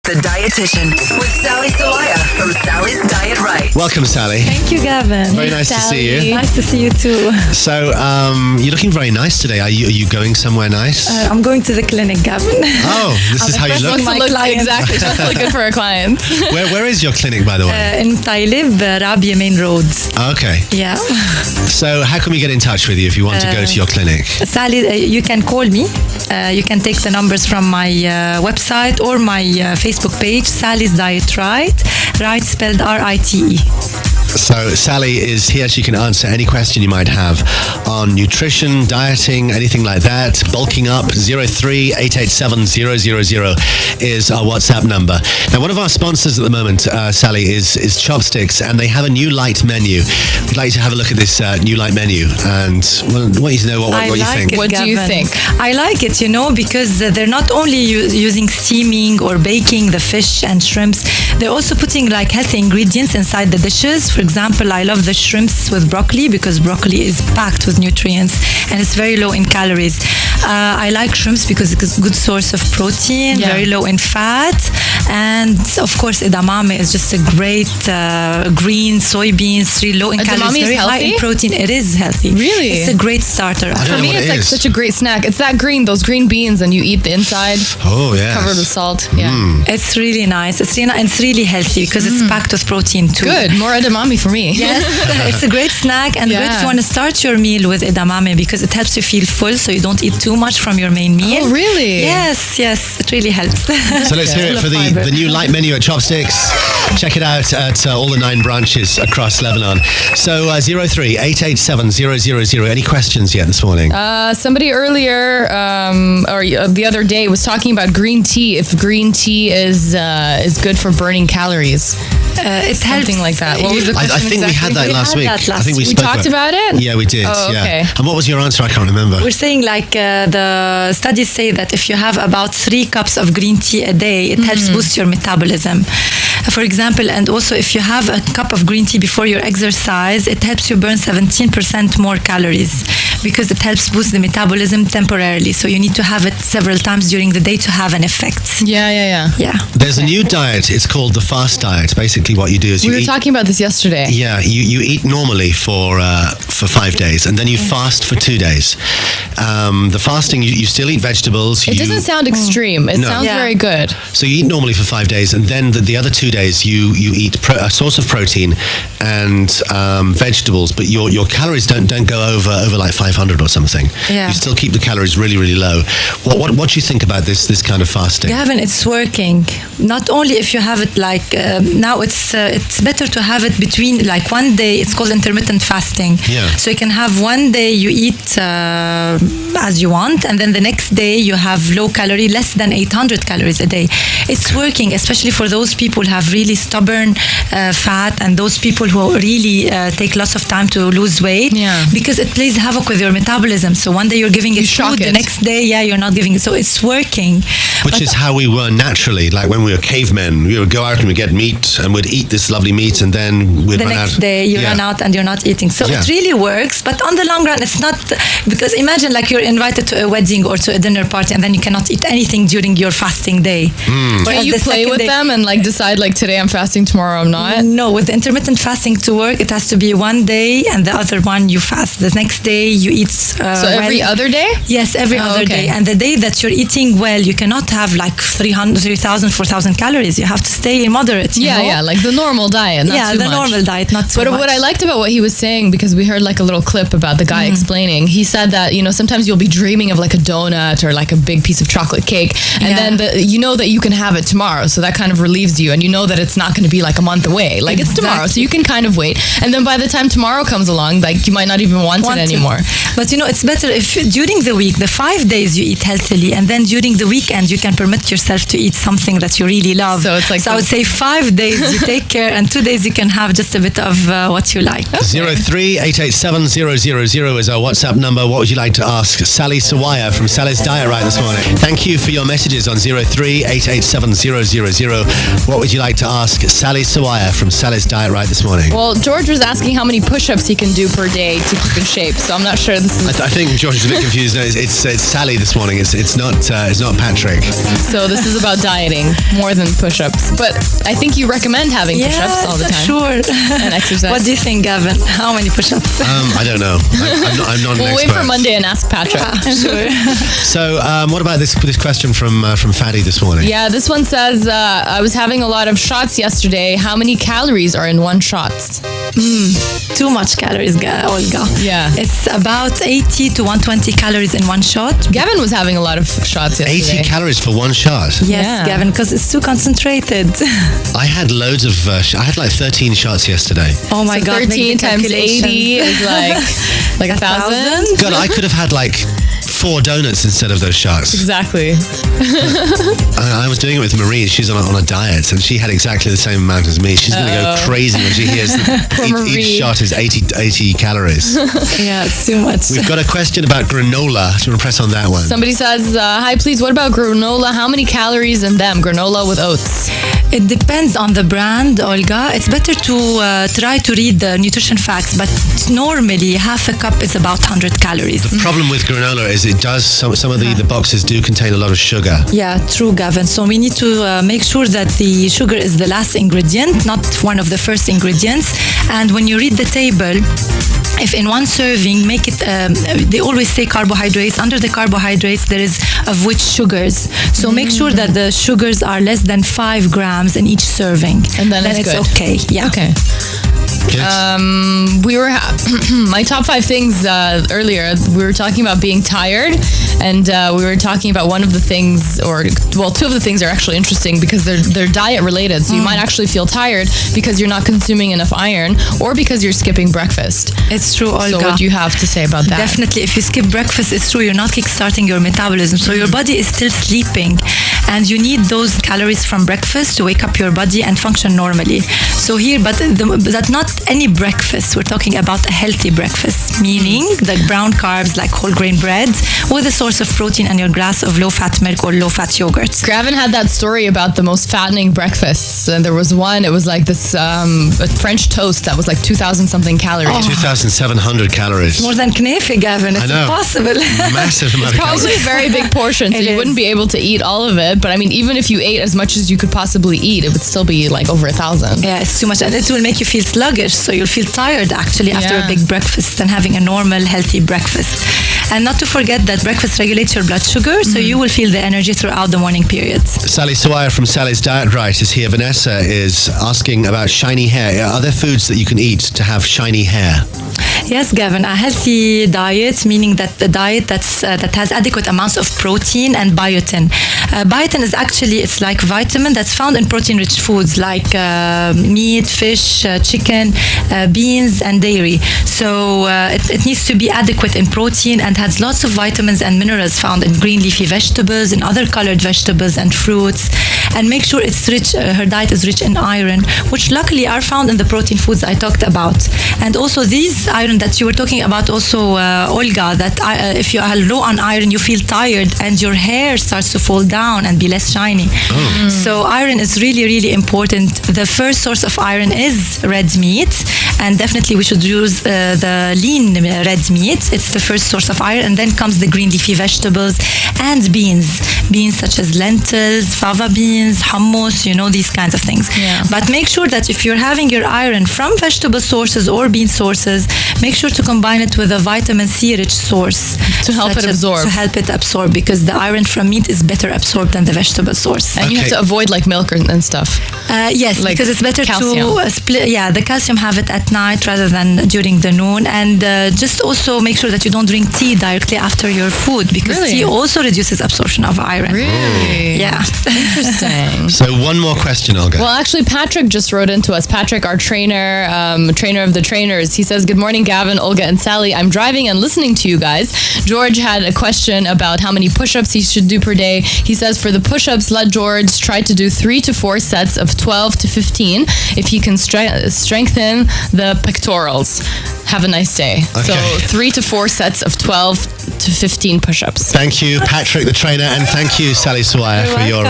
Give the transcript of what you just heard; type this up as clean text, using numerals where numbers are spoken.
The Dietitian with Sally Sawaya from Sally's Diet Right. Welcome, Sally. Thank you, Gavin. Very nice to see you. Nice to see you too. So, you're looking very nice today. Are you going somewhere nice? I'm going to the clinic, Gavin. Oh, this is how you look? Exactly. Just looking for a client. Where is your clinic, by the way? In Tailib, Rabia Main Road. Okay. Yeah. So, how can we get in touch with you if you want to go to your clinic? Sally, you can call me. You can take the numbers from my website or my Facebook page, Sally's Diet Right. Right spelled R-I-T-E. So Sally is here. She can answer any question you might have on nutrition, dieting, anything like that. Bulking up, 03-887-000 is our WhatsApp number. Now, one of our sponsors at the moment, Sally, is Chopsticks, and they have a new light menu. We'd like to have a look at this new light menu, and want you to know what you think. What do you think? I like it, because they're not only using steaming or baking the fish and shrimps, they're also putting like healthy ingredients inside the dishes. For example, I love the shrimps with broccoli because broccoli is packed with nutrients and it's very low in calories. I like shrimps because it's a good source of protein, very low in fat, and of course edamame is just a great green soybeans, really low in calories, very high in protein. It is healthy. Really? It's a great starter. For me, it's like such a great snack. It's those green beans, and you eat the inside. Oh, yeah. Covered with salt. Yeah. It's really nice. It's really healthy because it's packed with protein too. Good. More edamame for me. Yes, it's a great snack and great if you want to start your meal with edamame because it helps you feel full so you don't eat too much from your main meal. Oh, really? Yes, it really helps. So let's hear it for the new light menu at Chopsticks. Check it out at all the 9 branches across Lebanon. So 03-887-000. Any questions yet this morning? Somebody earlier or the other day was talking about green tea. If green tea is good for burning calories. It Something like that. What was the question I think we had that last week. I think we talked about it? Yeah, we did. Oh, okay. Yeah. And what was your answer? I can't remember. We're saying the studies say that if you have about 3 cups of green tea a day, it helps boost your metabolism. For example, and also if you have a cup of green tea before your exercise, it helps you burn 17% more calories because it helps boost the metabolism temporarily. So you need to have it several times during the day to have an effect. Yeah. There's a new diet. It's called the fast diet. Basically, what you do is we were talking about this yesterday. Yeah, you eat normally for 5 days, and then you fast for 2 days. The fasting, you still eat vegetables. It doesn't sound extreme. It sounds very good. So you eat normally for 5 days, and then the other 2 days you eat a source of protein and vegetables, but your calories don't go over like 500 or something. Yeah. You still keep the calories really, really low. What do you think about this kind of fasting? Gavin, it's working. Not only if you have it like now, it's better to have it between like 1 day. It's called intermittent fasting. Yeah. So you can have 1 day you eat as you want, and then the next day you have low calorie, less than 800 calories a day. It's working, especially for those people who have really stubborn fat and those people who really take lots of time to lose weight. Yeah. Because it plays havoc with your metabolism. So 1 day you're giving it food, the next day, you're not giving it. So it's working. Which is how we were naturally. Like when we were cavemen, we would go out and we'd get meat and we'd eat this lovely meat, and then we'd run out. The next day you run out and you're not eating. So it really works. But on the long run, it's not, because imagine like you're invited to a wedding or to a dinner party and then you cannot eat anything during your fasting day. But you play with them and like decide like today I'm fasting, tomorrow I'm not? No, with intermittent fasting to work, it has to be 1 day and the other one you fast. The next day you eat. So every other day? Yes, every other day. And the day that you're eating well, you cannot have like 3,000, 4,000 calories. You have to stay moderate. You know? Like the normal diet, not too much. Normal diet, not too much. But what I liked about what he was saying, because we heard like a little clip about the guy explaining, he said that, sometimes you'll be dreaming of like a donut or like a big piece of chocolate cake, and then you know that you can have it tomorrow, so that kind of relieves you, and you know that it's not going to be like a month away. Like it's tomorrow, so you can kind of wait. And then by the time tomorrow comes along, like you might not even want it anymore. But it's better if during the week, the 5 days you eat healthily, and then during the weekend you can permit yourself to eat something that you really love. So it's like I would say 5 days you take care, and 2 days you can have just a bit of what you like. 03-887-000 is our WhatsApp number. What would you like to ask Sally Sawaya from Sally's Diet Right this morning? Thank you for your messages on 03-887-000. What would you like to ask Sally Sawaya from Sally's Diet Right this morning? Well, George was asking how many push-ups he can do per day to keep in shape, so I'm not sure this is... I think George is a bit confused. No, it's Sally this morning. It's not Patrick. So this is about dieting. more than push-ups. But I think you recommend having push-ups all the time. Sure. And exercise. What do you think, Gavin? How many push-ups? I don't know. I'm not an We'll expert. wait for Monday and ask Patrick. Sure. So, what about this question from Fadi this morning? Yeah, this one says, I was having a lot of shots yesterday. How many calories are in one shot? Too much calories, Olga. Yeah. It's about 80 to 120 calories in one shot. Gavin was having a lot of shots yesterday. 80 calories for one shot. Yes, Yeah. Gavin, because it's too concentrated. I had loads of. I had like 13 shots yesterday. Oh my So God. 13 times 80 is like 1,000. God, I could have had like 4 donuts instead of those shots. Exactly. I was doing it with Marie. She's on a diet, and she had exactly the same amount as me. She's going to go crazy when she hears that Marie. each shot is 80 calories. Yeah, it's too much. We've got a question about granola. Do you want to press on that one? Somebody says, hi, please, what about granola? How many calories in them? Granola with oats. It depends on the brand, Olga. It's better to try to read the nutrition facts, but normally half a cup is about 100 calories. The problem with granola is it does, some of the boxes do contain a lot of sugar. Yeah, true, Gavin. So we need to make sure that the sugar is the last ingredient, not one of the first ingredients. And when you read the table, if in one serving, make it, they always say carbohydrates. Under the carbohydrates, there is of which sugars. So make sure that the sugars are less than 5 grams in each serving. And then it's good. Okay. Yeah. Okay. Good. We were my top 5 things earlier. We were talking about being tired, and we were talking about one of the things, or well, 2 of the things are actually interesting because they're diet related. So you might actually feel tired because you're not consuming enough iron, or because you're skipping breakfast. It's true, Olga. So what do you have to say about that? Definitely, if you skip breakfast, it's true, you're not kickstarting your metabolism. So your body is still sleeping, and you need those calories from breakfast to wake up your body and function normally. So here, but that's not any breakfast. We're talking about a healthy breakfast, meaning the brown carbs like whole grain bread with a source of protein and your glass of low-fat milk or low-fat yogurt. Gavin had that story about the most fattening breakfasts, and there was one. It was like this a French toast that was like 2,000 something calories. 2,700 calories. More than knefe, Gavin. It's I know. impossible. Massive amount of Probably calories. a very big portion, so It you is. wouldn't be able to eat all of it. But I mean, even if you ate as much as you could possibly eat, it would still be like over 1,000. Yeah, it's too much, and it will make you feel sluggish. So you'll feel tired actually after a Yeah. big breakfast than having a normal, healthy breakfast. And not to forget that breakfast regulates your blood sugar, so you will feel the energy throughout the morning periods. Sally Sawaya from Sally's Diet Right is here. Vanessa is asking about shiny hair. Are there foods that you can eat to have shiny hair? Yes, Gavin, a healthy diet, meaning that the diet that has adequate amounts of protein and biotin. Biotin is actually, it's like vitamin that's found in protein-rich foods like meat, fish, chicken, beans, and dairy. So it needs to be adequate in protein and has lots of vitamins and minerals found in green leafy vegetables, in other colored vegetables and fruits. And make sure it's rich, her diet is rich in iron, which luckily are found in the protein foods I talked about. And also these iron that you were talking about also, Olga, that if you are low on iron, you feel tired and your hair starts to fall down and be less shiny. So iron is really, really important. The first source of iron is red meat, and definitely we should use the lean red meat. It's the first source of iron, and then comes the green leafy vegetables and beans such as lentils, fava beans, hummus, these kinds of things. Yeah. But make sure that if you're having your iron from vegetable sources or bean sources, make sure to combine it with a vitamin C rich source To help such it as- absorb. To help it absorb, because the iron from meat is better absorbed than the vegetable source. And you have Okay. to avoid like milk and stuff. Yes, Like because it's better calcium. to split. Yeah, the calcium have it at night rather than during the noon, and just also make sure that you don't drink tea directly after your food, because Really? tea also reduces absorption of iron. Really? Yeah. Interesting. So one more question, Olga. Well, actually, Patrick just wrote into us. Patrick, our trainer, trainer of the trainers. He says, "Good morning, Gavin, Olga, and Sally. I'm driving and listening to you guys." George had a question about how many push-ups he should do per day. He says, for the push-ups, let George try to do 3 to 4 sets of 12 to 15 if he can strengthen the pectorals. Have a nice day. So Okay. 3 to 4 sets of 12 to 15 push-ups. Thank you, Patrick, the trainer, and thank you, Sally Sawaya, for your...